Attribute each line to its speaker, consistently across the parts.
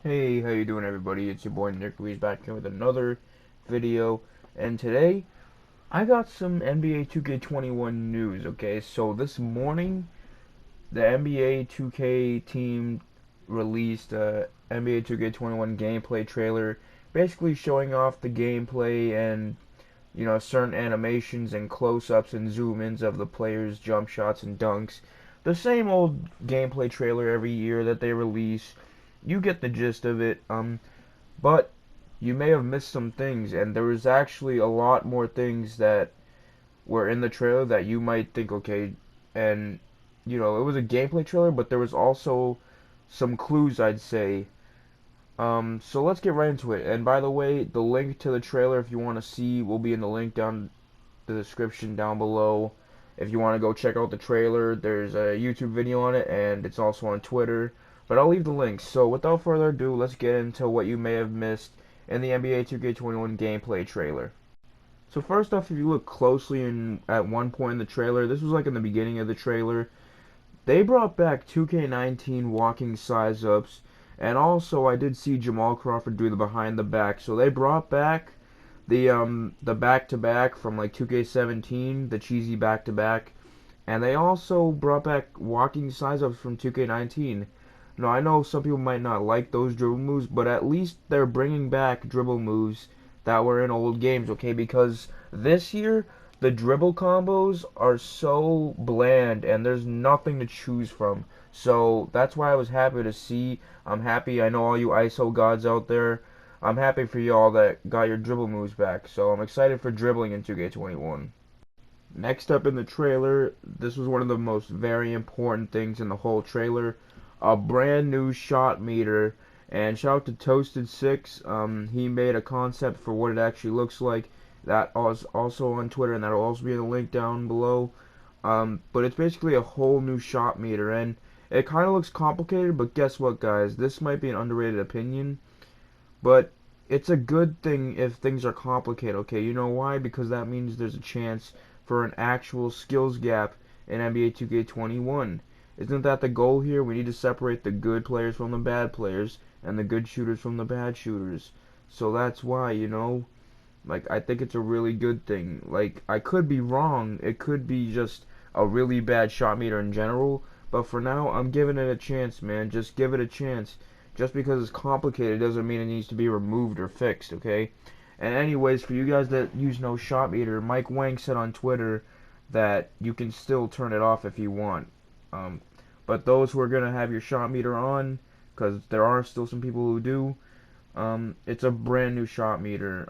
Speaker 1: Hey, how you doing everybody? It's your boy Nick Ruiz back here with another video. And today, I got some NBA 2K21 news, okay? So this morning, the NBA 2K team released a NBA 2K21 gameplay trailer, basically showing off the gameplay and, certain animations and close-ups and zoom-ins of the players' jump shots and dunks. The same old gameplay trailer every year that they release. You get the gist of it. But you may have missed some things, and there was actually a lot more things that were in the trailer that you might think, okay, and it was a gameplay trailer, but there was also some clues, I'd say. So let's get right into it. And by the way, the link to the trailer, if you want to see, will be in the link down the description down below. If you want to go check out the trailer, there's a YouTube video on it, and it's also on Twitter. But I'll leave the links. So without further ado, let's get into what you may have missed in the NBA 2K21 gameplay trailer. So first off, if you look closely at one point in the trailer, this was like in the beginning of the trailer, they brought back 2K19 walking size ups, and also I did see Jamal Crawford do the behind the back. So they brought back the back to back from like 2K17, the cheesy back to back, and they also brought back walking size ups from 2K19. Now I know some people might not like those dribble moves, but at least they're bringing back dribble moves that were in old games, okay? Because this year the dribble combos are so bland and there's nothing to choose from. So that's why I was happy to see. I'm happy. I know all you ISO gods out there. I'm happy for y'all that got your dribble moves back. So I'm excited for dribbling in 2K21. Next up in the trailer, this was one of the most very important things in the whole trailer, a brand new shot meter. And shout out to Toasted Six. He made a concept for what it actually looks like. That was also on Twitter, and that'll also be in the link down below. But it's basically a whole new shot meter, and it kind of looks complicated. But guess what, guys? This might be an underrated opinion, but it's a good thing if things are complicated, okay? You know why? Because that means there's a chance for an actual skills gap in NBA 2K21. Isn't that the goal here? We need to separate the good players from the bad players and the good shooters from the bad shooters. So that's why, like I think it's a really good thing. Like I could be wrong. It could be just a really bad shot meter in general, but for now I'm giving it a chance, man. Just give it a chance. Just because it's complicated doesn't mean it needs to be removed or fixed, okay? And anyways, for you guys that use no shot meter, Mike Wang said on Twitter that you can still turn it off if you want. Um, but those who are gonna have your shot meter on, because there are still some people who do, it's a brand new shot meter.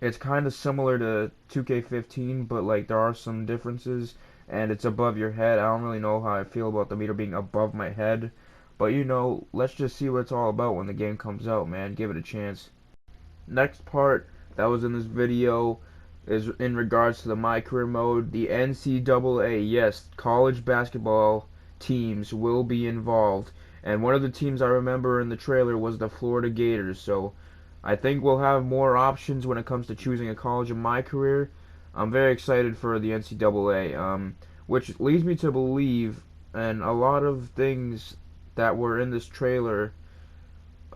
Speaker 1: It's kind of similar to 2K15, but like there are some differences, and it's above your head. I don't really know how I feel about the meter being above my head, but let's just see what it's all about when the game comes out, man. Give it a chance. Next part that was in this video is in regards to the My Career mode. The NCAA, yes, college basketball teams will be involved. And one of the teams I remember in the trailer was the Florida Gators. So I think we'll have more options when it comes to choosing a college in My Career. I'm very excited for the NCAA, which leads me to believe, and a lot of things that were in this trailer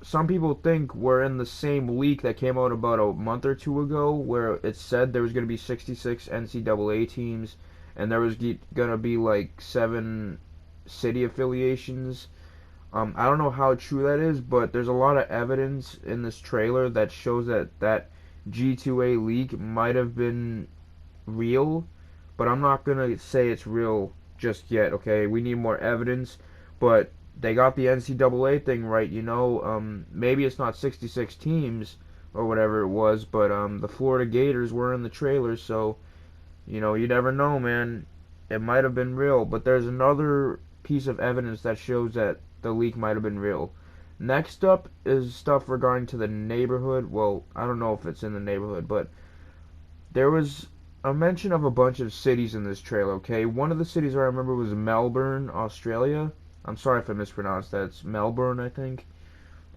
Speaker 1: some people think we're in the same leak that came out about a month or two ago where it said there was going to be 66 NCAA teams and there was going to be like 7 city affiliations. I don't know how true that is, but there's a lot of evidence in this trailer that shows that G2A leak might have been real, but I'm not going to say it's real just yet, okay? We need more evidence, but they got the NCAA thing right, maybe it's not 66 teams or whatever it was, but the Florida Gators were in the trailer, so you never know, man. It might have been real, but there's another piece of evidence that shows that the leak might have been real. Next up is stuff regarding to the neighborhood. Well, I don't know if it's in the neighborhood, but there was a mention of a bunch of cities in this trailer, okay? One of the cities I remember was Melbourne, Australia. I'm sorry if I mispronounced that. It's Melbourne, I think.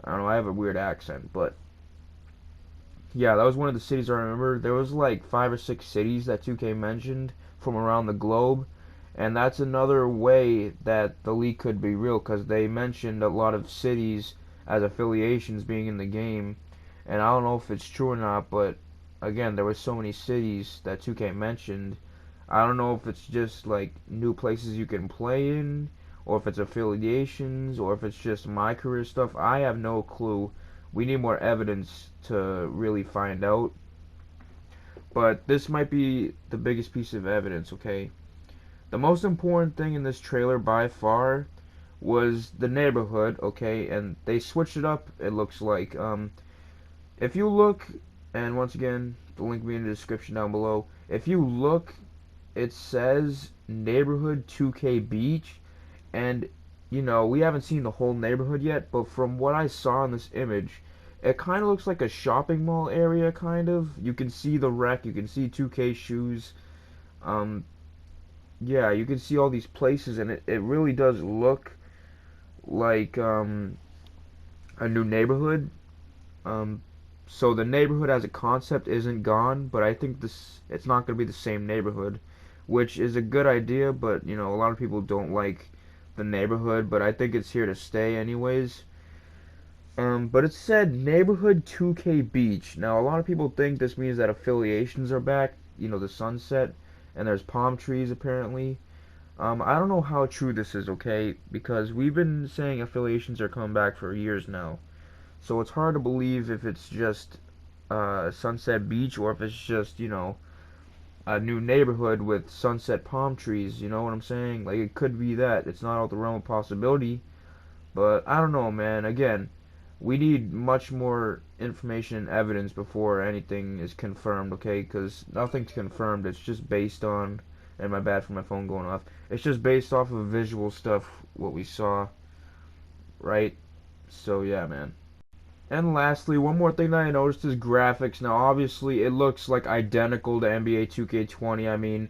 Speaker 1: I don't know, I have a weird accent, but yeah, that was one of the cities I remember. There was like 5 or 6 cities that 2K mentioned from around the globe, and that's another way that the leak could be real, because they mentioned a lot of cities as affiliations being in the game. And I don't know if it's true or not, but again, there were so many cities that 2K mentioned. I don't know if it's just like new places you can play in, or if it's affiliations, or if it's just my career stuff. I have no clue. We need more evidence to really find out. But this might be the biggest piece of evidence, okay? The most important thing in this trailer by far was the neighborhood, okay? And they switched it up, it looks like. If you look, and once again, the link will be in the description down below. If you look, it says Neighborhood 2K Beach, and you know, we haven't seen the whole neighborhood yet, but from what I saw in this image, it kind of looks like a shopping mall area, kind of. You can see the wreck, you can see 2K shoes. Um, yeah, you can see all these places, and it really does look like a new neighborhood. Um, so the neighborhood as a concept isn't gone, but I think it's not going to be the same neighborhood, which is a good idea, but you know, a lot of people don't like the neighborhood, but I think it's here to stay anyways. But it said Neighborhood 2K Beach. Now, a lot of people think this means that affiliations are back, you know, the sunset, and there's palm trees apparently. I don't know how true this is, okay, because we've been saying affiliations are coming back for years now. So it's hard to believe if it's just Sunset Beach or if it's just, you know, a new neighborhood with sunset palm trees, you know what I'm saying? Like, it could be that. It's not out the realm of possibility, but I don't know, man. Again, we need much more information and evidence before anything is confirmed, okay? Because nothing's confirmed. It's just based on, and my bad for my phone going off. It's just based off of visual stuff, what we saw, right? So, yeah, man. And lastly, one more thing that I noticed is graphics. Now, obviously, it looks like identical to NBA 2K20. I mean,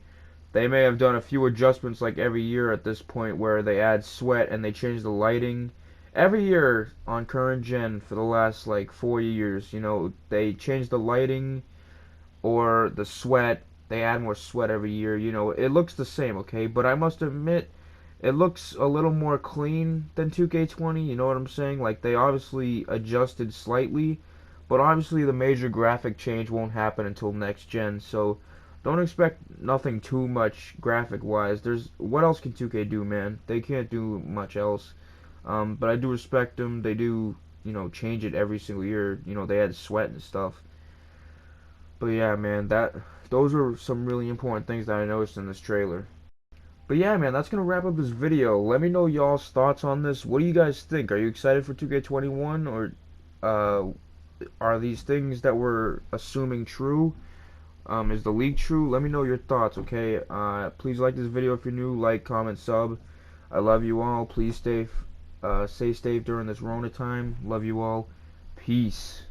Speaker 1: they may have done a few adjustments like every year at this point where they add sweat and they change the lighting. Every year on current gen for the last like 4 years, you know, they change the lighting or the sweat. They add more sweat every year. You know, it looks the same, okay? But I must admit, it looks a little more clean than 2K20, you know what I'm saying? Like, they obviously adjusted slightly, but obviously the major graphic change won't happen until next gen, so don't expect nothing too much graphic-wise. What else can 2K do, man? They can't do much else. But I do respect them. They do, you know, change it every single year. You know, they add sweat and stuff. But yeah, man, those are some really important things that I noticed in this trailer. But yeah, man, that's gonna wrap up this video. Let me know y'all's thoughts on this. What do you guys think? Are you excited for 2K21, or uh, are these things that we're assuming true? Is the leak true? Let me know your thoughts, okay? Please like this video if you're new. Like, comment, sub. I love you all. Please stay safe during this Rona time. Love you all. Peace.